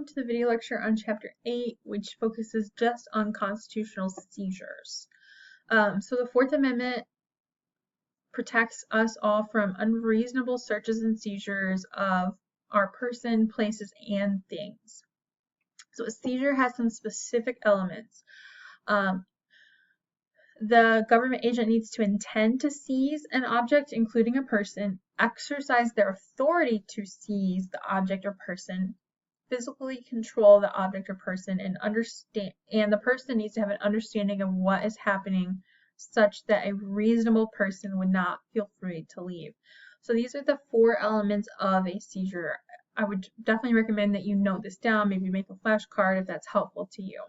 welcome to the video lecture on Chapter 8, which focuses just on constitutional seizures. So the Fourth Amendment protects us all from unreasonable searches and seizures of our person, places, and things. So a seizure has some specific elements. The government agent needs to intend to seize an object, including a person, exercise their authority to seize the object or person, physically control the object or person, and the person needs to have an understanding of what is happening such that a reasonable person would not feel free to leave. So these are the four elements of a seizure. I would definitely recommend that you note this down, maybe make a flashcard if that's helpful to you.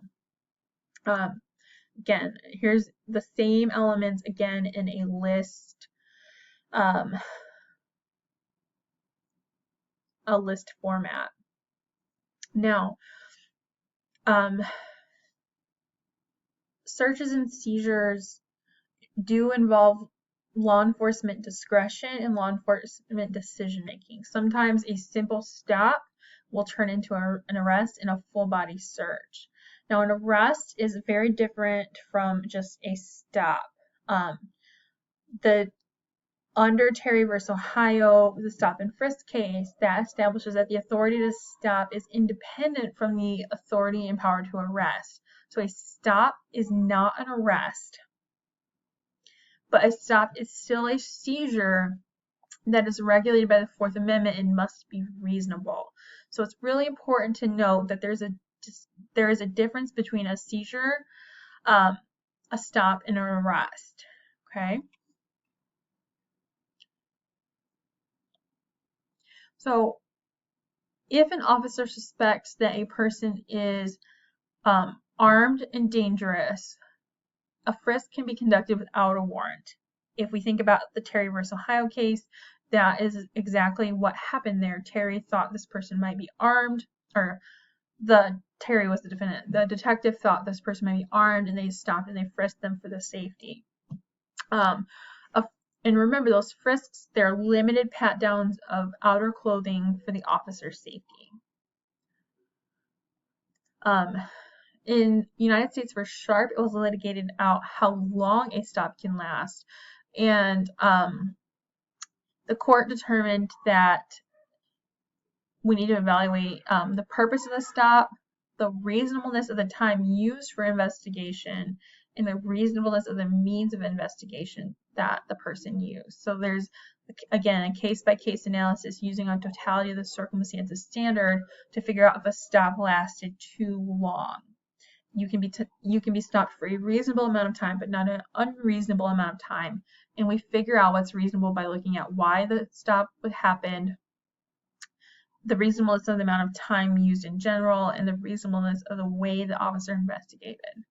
Again, here's the same elements again in a list, a list format. Now, searches and seizures do involve law enforcement discretion and law enforcement decision making. Sometimes a simple stop will turn into an arrest and a full body search. Now, an arrest is very different from just a stop. Under Terry v. Ohio, the stop and frisk case, that establishes that the authority to stop is independent from the authority and power to arrest. So a stop is not an arrest, but a stop is still a seizure that is regulated by the Fourth Amendment and must be reasonable. So it's really important to note that there is a difference between a seizure, a stop, and an arrest. Okay. So if an officer suspects that a person is armed and dangerous, a frisk can be conducted without a warrant. If we think about the Terry v. Ohio case, that is exactly what happened there. Terry thought this person might be armed, or Terry was the defendant. The detective thought this person might be armed, and they stopped and they frisked them for the safety. And remember, those frisks, they're limited pat-downs of outer clothing for the officer's safety. In United States v. Sharp, it was litigated out how long a stop can last. And the court determined that we need to evaluate the purpose of the stop, the reasonableness of the time used for investigation, and the reasonableness of the means of investigation that the person used. So there's, again, a case-by-case analysis using a totality of the circumstances standard to figure out if a stop lasted too long. You can be stopped for a reasonable amount of time, but not an unreasonable amount of time. And we figure out what's reasonable by looking at why the stop happened, the reasonableness of the amount of time used in general, and the reasonableness of the way the officer investigated.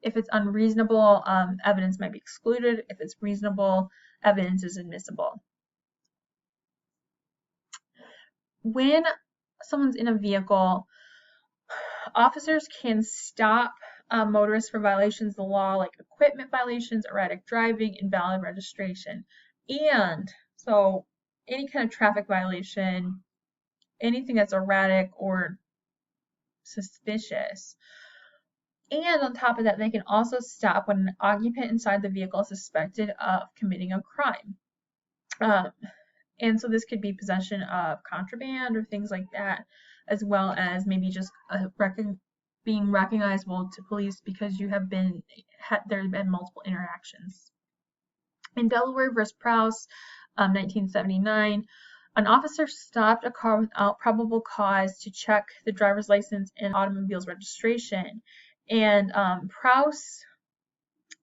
If it's unreasonable, evidence might be excluded. If it's reasonable, evidence is admissible. When someone's in a vehicle, officers can stop motorists for violations of the law, like equipment violations, erratic driving, invalid registration. And so any kind of traffic violation, anything that's erratic or suspicious. And on top of that, they can also stop when an occupant inside the vehicle is suspected of committing a crime. And so this could be possession of contraband or things like that, as well as maybe just being recognizable to police because there have been multiple interactions. In Delaware v. Prowse, 1979, an officer stopped a car without probable cause to check the driver's license and automobile's registration. And Prowse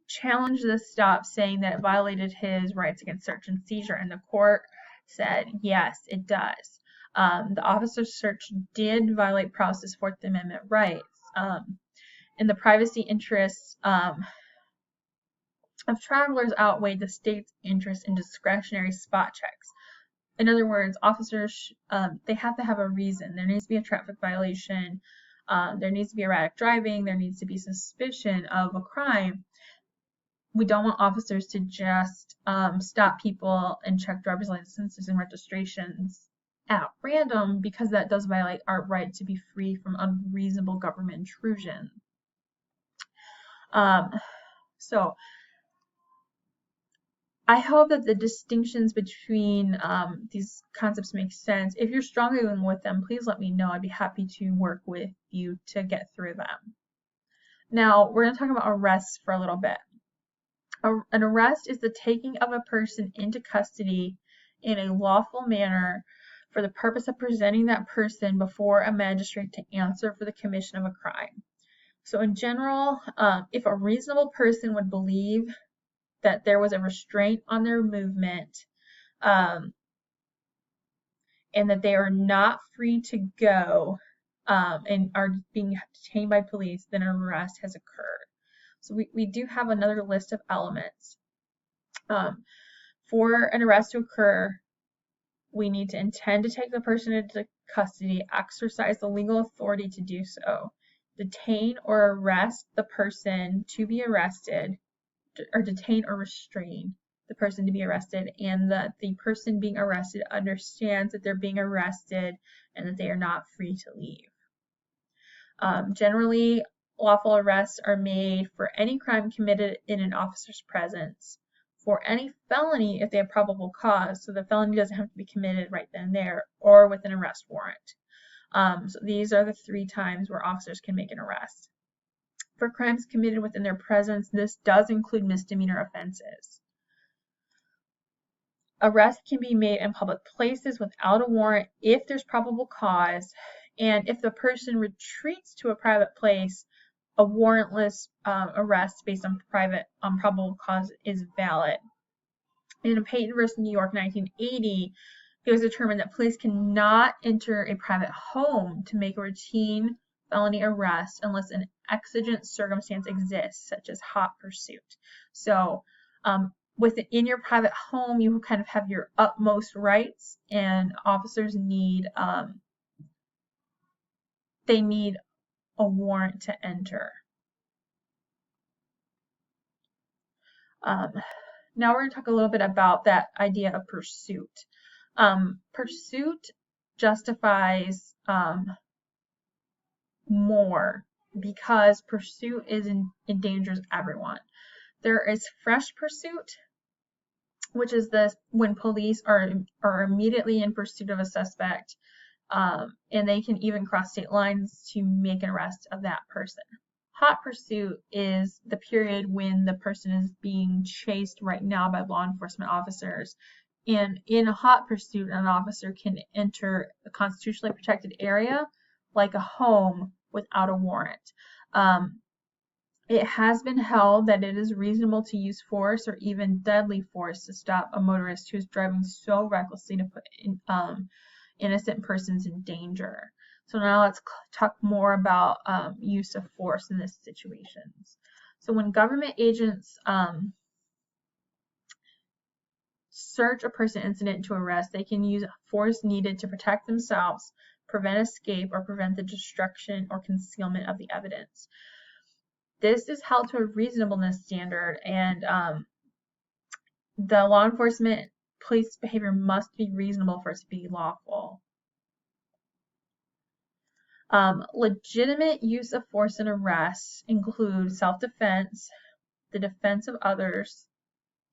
challenged this stop, saying that it violated his rights against search and seizure, and the court said, yes, it does. The officer's search did violate Prowse's Fourth Amendment rights. And the privacy interests of travelers outweighed the state's interest in discretionary spot checks. In other words, officers, they have to have a reason. There needs to be a traffic violation. There needs to be erratic driving. There needs to be suspicion of a crime. We don't want officers to just stop people and check driver's licenses and registrations at random because that does violate our right to be free from unreasonable government intrusion. So I hope that the distinctions between these concepts make sense. If you're struggling with them, please let me know. I'd be happy to work with you to get through them. Now, we're going to talk about arrests for a little bit. An arrest is the taking of a person into custody in a lawful manner for the purpose of presenting that person before a magistrate to answer for the commission of a crime. So in general, if a reasonable person would believe that there was a restraint on their movement, and that they are not free to go, and are being detained by police, then an arrest has occurred. So we do have another list of elements. For an arrest to occur, we need to intend to take the person into custody, exercise the legal authority to do so, detain or arrest the person to be arrested, or detain or restrain the person to be arrested, and that the person being arrested understands that they're being arrested and that they are not free to leave. Generally, lawful arrests are made for any crime committed in an officer's presence, for any felony if they have probable cause, so the felony doesn't have to be committed right then and there, or with an arrest warrant. So these are the 3 times where officers can make an arrest. For crimes committed within their presence, this does include misdemeanor offenses. Arrests can be made in public places without a warrant if there's probable cause, and if the person retreats to a private place, a warrantless arrest based on probable cause is valid. In Payton v. New York, 1980, it was determined that police cannot enter a private home to make a routine felony arrest unless an exigent circumstance exists, such as hot pursuit. So within your private home, you kind of have your utmost rights, and officers need they need a warrant to enter. Now we're going to talk a little bit about that idea of pursuit. Pursuit justifies more because pursuit endangers everyone. There is fresh pursuit, which is when police are immediately in pursuit of a suspect, and they can even cross state lines to make an arrest of that person. Hot pursuit is the period when the person is being chased right now by law enforcement officers. And in a hot pursuit, an officer can enter a constitutionally protected area, like a home, without a warrant. It has been held that it is reasonable to use force or even deadly force to stop a motorist who is driving so recklessly to put innocent persons in danger. So now let's talk more about use of force in these situations. So when government agents search a person incident to arrest, they can use force needed to protect themselves, prevent escape, or prevent the destruction or concealment of the evidence. This is held to a reasonableness standard, and the law enforcement police behavior must be reasonable for it to be lawful. Legitimate use of force in arrests include self-defense, the defense of others,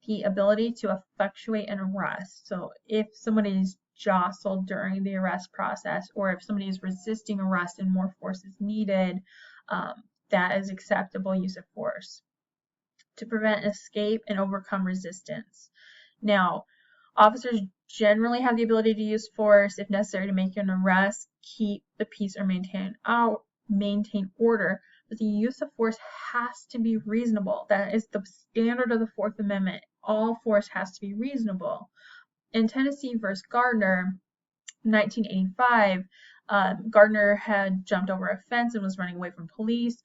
the ability to effectuate an arrest. So if somebody is jostled during the arrest process, or if somebody is resisting arrest and more force is needed, that is acceptable use of force. To prevent escape and overcome resistance. Now, officers generally have the ability to use force if necessary to make an arrest, keep the peace, or maintain order, but the use of force has to be reasonable. That is the standard of the Fourth Amendment. All force has to be reasonable. In Tennessee v. Gardner, 1985, Gardner had jumped over a fence and was running away from police,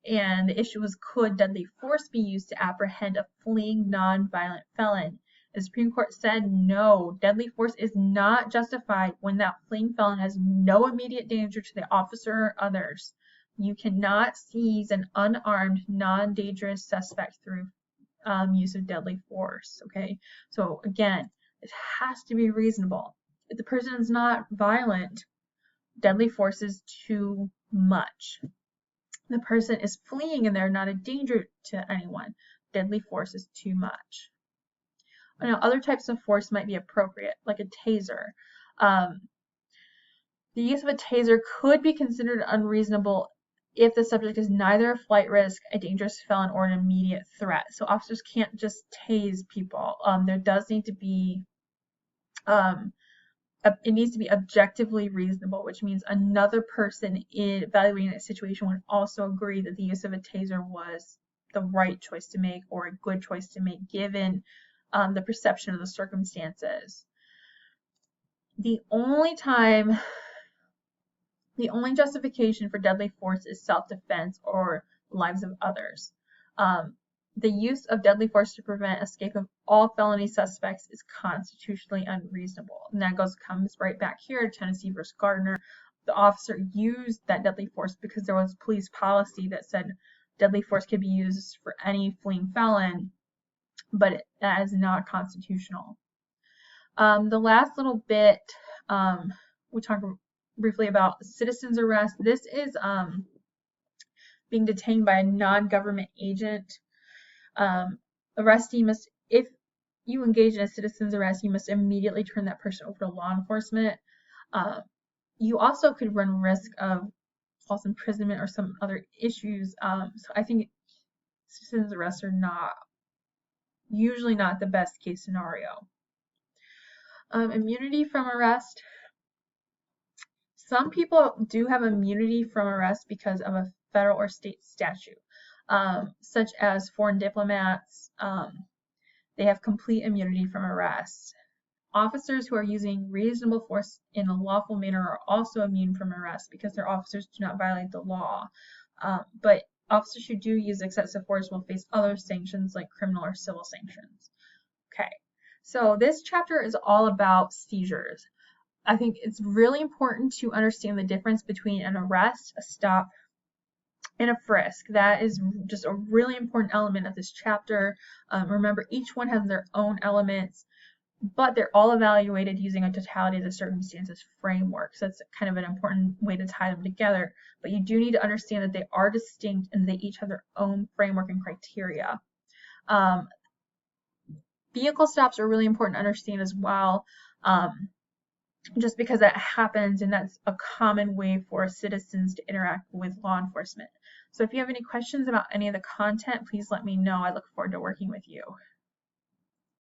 and the issue was, could deadly force be used to apprehend a fleeing non-violent felon? The Supreme Court said no, deadly force is not justified when that fleeing felon has no immediate danger to the officer or others. You cannot seize an unarmed, non-dangerous suspect through use of deadly force, okay? So again, it has to be reasonable. If the person is not violent, deadly force is too much. The person is fleeing and they're not a danger to anyone. Deadly force is too much. Now, other types of force might be appropriate, like a taser. The use of a taser could be considered unreasonable if the subject is neither a flight risk, a dangerous felon, or an immediate threat. So officers can't just tase people. There does need to be, it needs to be objectively reasonable, which means another person evaluating a situation would also agree that the use of a taser was the right choice to make or a good choice to make given the perception of the circumstances. The only justification for deadly force is self-defense or lives of others. The use of deadly force to prevent escape of all felony suspects is constitutionally unreasonable. And that comes right back here to Tennessee v. Gardner. The officer used that deadly force because there was police policy that said deadly force could be used for any fleeing felon, but that is not constitutional. The last little bit, we talked briefly about citizen's arrest. This is being detained by a non-government agent. Arrestee must, if you engage in a citizen's arrest, you must immediately turn that person over to law enforcement. You also could run risk of false imprisonment or some other issues. So I think citizen's arrests are usually not the best case scenario. Immunity from arrest. Some people do have immunity from arrest because of a federal or state statute, such as foreign diplomats. They have complete immunity from arrest. Officers who are using reasonable force in a lawful manner are also immune from arrest because their officers do not violate the law. But officers who do use excessive force will face other sanctions like criminal or civil sanctions. Okay, so this chapter is all about seizures. I think it's really important to understand the difference between an arrest, a stop, and a frisk. That is just a really important element of this chapter. Remember, each one has their own elements, but they're all evaluated using a totality of the circumstances framework. So that's kind of an important way to tie them together. But you do need to understand that they are distinct and they each have their own framework and criteria. Vehicle stops are really important to understand as well. Just because that happens and that's a common way for citizens to interact with law enforcement. So if you have any questions about any of the content, please let me know. I look forward to working with you.